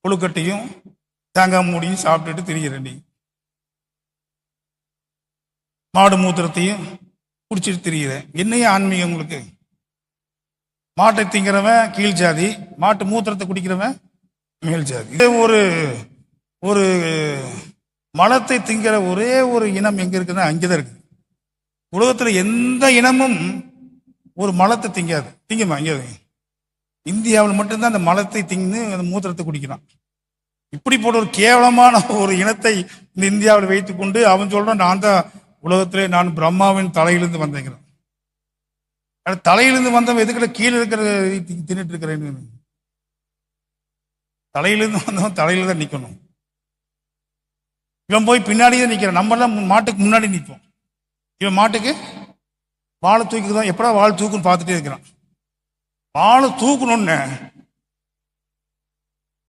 கொழுக்கட்டையும் தேங்காய் மூடியும் சாப்பிட்டுட்டு திரிகிறேன். நீ மாடு மூத்திரத்தையும் குடிச்சிட்டு திரிகிறேன். என்னையும் ஆன்மீகம் உங்களுக்கு? மாட்டை திங்கிறவன் கீழ் ஜாதி, மாட்டு மூத்திரத்தை குடிக்கிறவன் மேல் ஜாதி. ஒரு ஒரு மலத்தை திங்கிற ஒரே ஒரு இனம் எங்க இருக்குன்னா அங்கேதான் இருக்கு. உலகத்துல எந்த இனமும் ஒரு மலத்தை திங்காது. திங்குமா? இங்கே இந்தியாவில் மட்டும்தான் அந்த மலத்தை திங்கு அந்த மூத்திரத்தை குடிக்கிறான். இப்படி போட்ட ஒரு கேவலமான ஒரு இனத்தை இந்த இந்தியாவில் வைத்துக் கொண்டு அவன் சொல்றான், நான் தான் உலகத்திலே நான் பிரம்மாவின் தலையிலிருந்து வந்தேங்கிறான். தலையிலிருந்து வந்தவன் எதுக்கிட்ட கீழே இருக்கிற தின்னுட்டு இருக்கிறேன்னு? தலையிலிருந்து வந்தவன் தலையில தான் நிக்கணும். இவன் போய் பின்னாடியே நிக்கிறான். நம்ம எல்லாம் மாட்டுக்கு முன்னாடி நிற்போம். இவன் மாட்டுக்கு வாழை தூக்கிதான், எப்படா வாழை தூக்குன்னு பார்த்துட்டே இருக்கிறான். வாழை தூக்கணும்னு